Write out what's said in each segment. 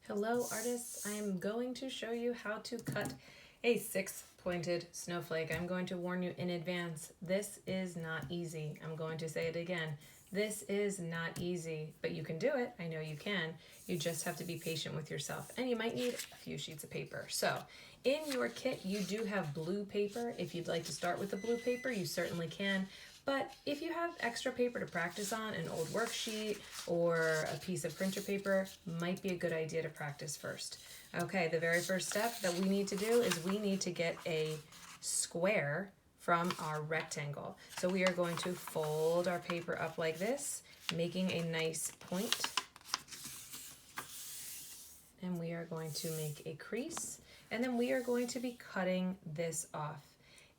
Hello artists, I am going to show you how to cut a 6-pointed snowflake. I'm going to warn you in advance, this is not easy. I'm going to say it again. This is not easy, but you can do it. I know you can. You just have to be patient with yourself, and you might need a few sheets of paper. So in your kit, you do have blue paper. If you'd like to start with the blue paper, you certainly can. But if you have extra paper to practice on, an old worksheet or a piece of printer paper, might be a good idea to practice first. Okay, the very first step that we need to do is we need to get a square from our rectangle. So we are going to fold our paper up like this, making a nice point. And we are going to make a crease, and then we are going to be cutting this off.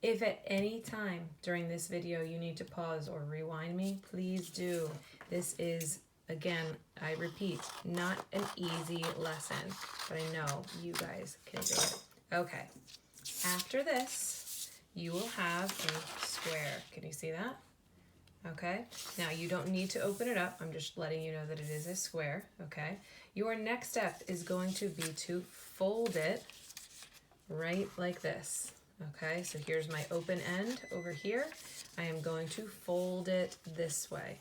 If at any time during this video you need to pause or rewind me, please do. This is, again, I repeat, not an easy lesson, but I know you guys can do it. Okay, after this, you will have a square. Can you see that? Okay, now you don't need to open it up. I'm just letting you know that it is a square, okay? Your next step is going to be to fold it right like this. Okay, so here's my open end over here. I am going to fold it this way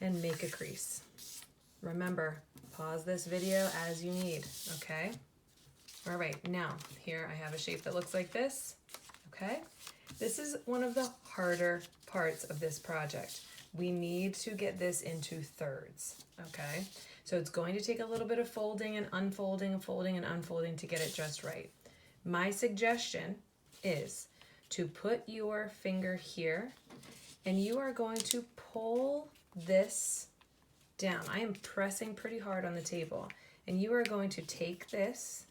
and make a crease. Remember, pause this video as you need, okay? All right, now here I have a shape that looks like this, okay? This is one of the harder parts of this project. We need to get this into thirds, okay? So it's going to take a little bit of folding and unfolding and folding and unfolding to get it just right. My suggestion is to put your finger here, and you are going to pull this down. I am pressing pretty hard on the table, and you are going to take this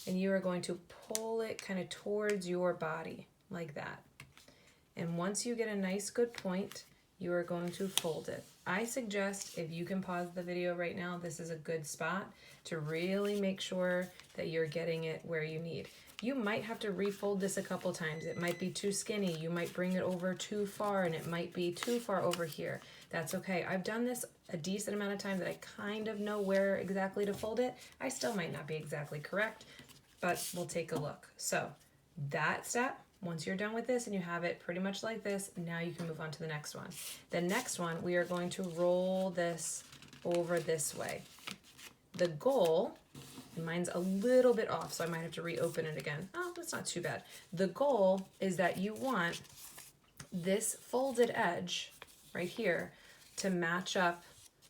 and you are going to pull it kind of towards your body like that. And once you get a nice good point, you are going to fold it. I suggest, if you can pause the video right now, this is a good spot to really make sure that you're getting it where you need. You might have to refold this a couple times. It might be too skinny. You might bring it over too far, and it might be too far over here. That's okay. I've done this a decent amount of time that I kind of know where exactly to fold it. I still might not be exactly correct, but we'll take a look. So that step, once you're done with this and you have it pretty much like this, now you can move on to the next one. The next one, we are going to roll this over this way. The goal, and mine's a little bit off, so I might have to reopen it again. Oh, that's not too bad. The goal is that you want this folded edge right here to match up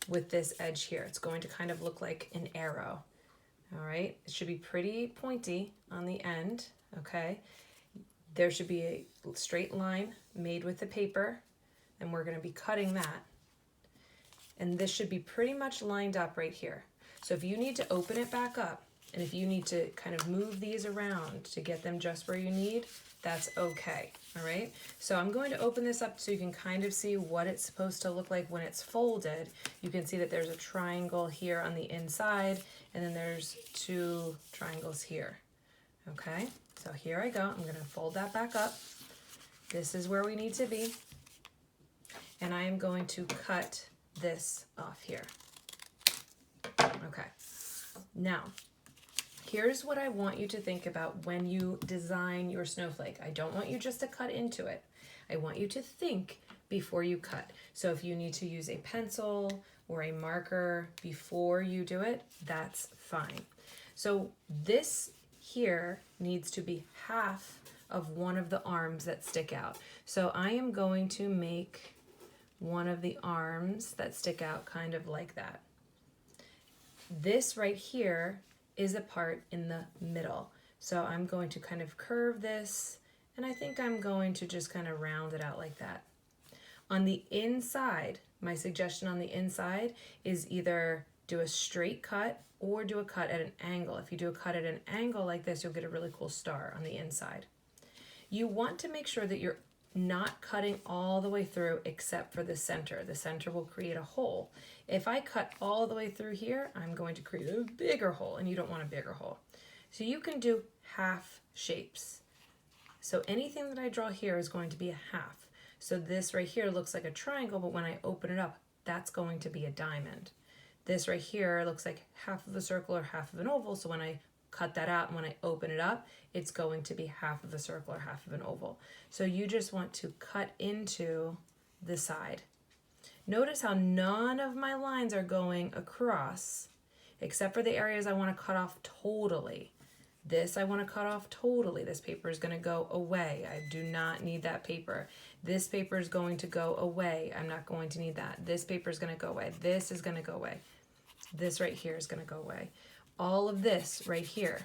with this edge here. It's going to kind of look like an arrow. All right, it should be pretty pointy on the end, okay? There should be a straight line made with the paper, and we're going to be cutting that. And this should be pretty much lined up right here. So if you need to open it back up, and if you need to kind of move these around to get them just where you need, that's okay, all right? So I'm going to open this up so you can kind of see what it's supposed to look like when it's folded. You can see that there's a triangle here on the inside, and then there's two triangles here, okay? So here I go. I'm going to fold that back up. This is where we need to be. And I am going to cut this off here. Okay. Now, here's what I want you to think about when you design your snowflake. I don't want you just to cut into it. I want you to think before you cut. So if you need to use a pencil or a marker before you do it, that's fine. So this here needs to be half of one of the arms that stick out. So I am going to make one of the arms that stick out kind of like that. This right here is a part in the middle. So I'm going to kind of curve this, and I think I'm going to just kind of round it out like that. On the inside, my suggestion on the inside is either do a straight cut or do a cut at an angle. If you do a cut at an angle like this, you'll get a really cool star on the inside. You want to make sure that you're not cutting all the way through except for the center. The center will create a hole. If I cut all the way through here, I'm going to create a bigger hole, and you don't want a bigger hole. So you can do half shapes. So anything that I draw here is going to be a half. So this right here looks like a triangle, but when I open it up, that's going to be a diamond. This right here looks like half of a circle or half of an oval. So when I cut that out and when I open it up, it's going to be half of a circle or half of an oval. So you just want to cut into the side. Notice how none of my lines are going across, except for the areas I want to cut off totally. This I want to cut off totally. This paper is going to go away. I do not need that paper. This paper is going to go away. I'm not going to need that. This paper is going to go away. This is going to go away. This right here is going to go away. All of this right here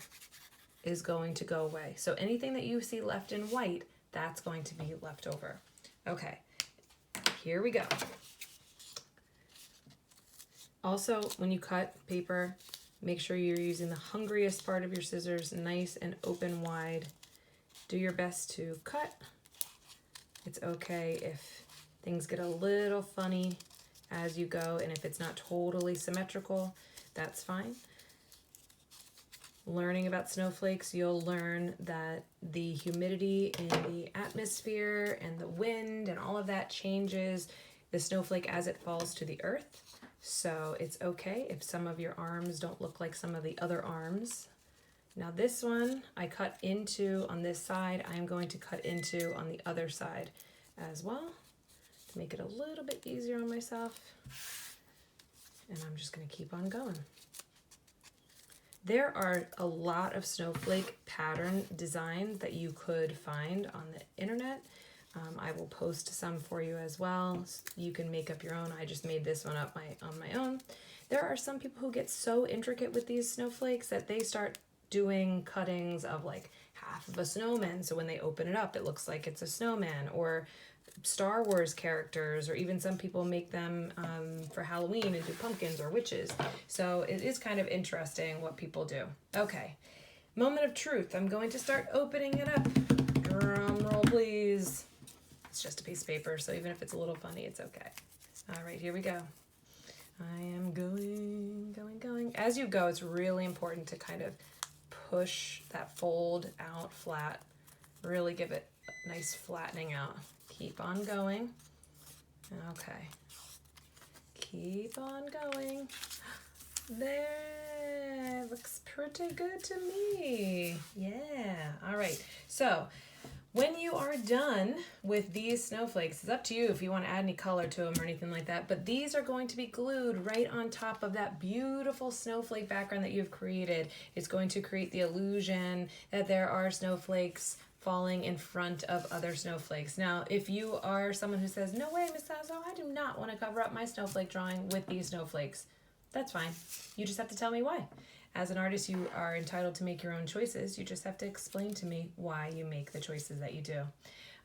is going to go away. So anything that you see left in white, that's going to be left over. Okay, here we go. Also, when you cut paper, make sure you're using the hungriest part of your scissors, nice and open wide. Do your best to cut. It's okay if things get a little funny as you go, and if it's not totally symmetrical, that's fine. Learning about snowflakes, you'll learn that the humidity in the atmosphere and the wind and all of that changes the snowflake as it falls to the earth. So it's okay if some of your arms don't look like some of the other arms. Now this one I cut into on this side, I'm going to cut into on the other side as well to make it a little bit easier on myself. And I'm just going to keep on going. There are a lot of snowflake pattern designs that you could find on the internet. I will post some for you as well. You can make up your own. I just made this one up on my own. There are some people who get so intricate with these snowflakes that they start doing cuttings of like half of a snowman. So when they open it up, it looks like it's a snowman, or Star Wars characters, or even some people make them for Halloween and do pumpkins or witches. So it is kind of interesting what people do. Okay, moment of truth. I'm going to start opening it up. Drum roll, please. It's just a piece of paper, so even if it's a little funny, it's okay. All right, here we go. I am going. As you go, it's really important to kind of push that fold out flat. Really give it a nice flattening out. Keep on going. Okay. Keep on going. There. Looks pretty good to me. Yeah. All right. So when you are done with these snowflakes, it's up to you if you want to add any color to them or anything like that, but these are going to be glued right on top of that beautiful snowflake background that you've created. It's going to create the illusion that there are snowflakes falling in front of other snowflakes. Now, if you are someone who says, no way, Miss Sasso, I do not want to cover up my snowflake drawing with these snowflakes, that's fine. You just have to tell me why. As an artist, you are entitled to make your own choices. You just have to explain to me why you make the choices that you do.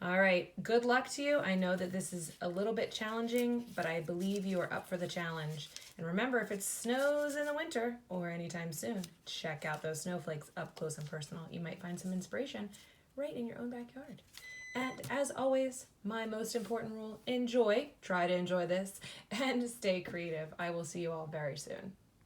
All right, good luck to you. I know that this is a little bit challenging, but I believe you are up for the challenge. And remember, if it snows in the winter or anytime soon, check out those snowflakes up close and personal. You might find some inspiration right in your own backyard. And as always, my most important rule, enjoy, try to enjoy this, and stay creative. I will see you all very soon.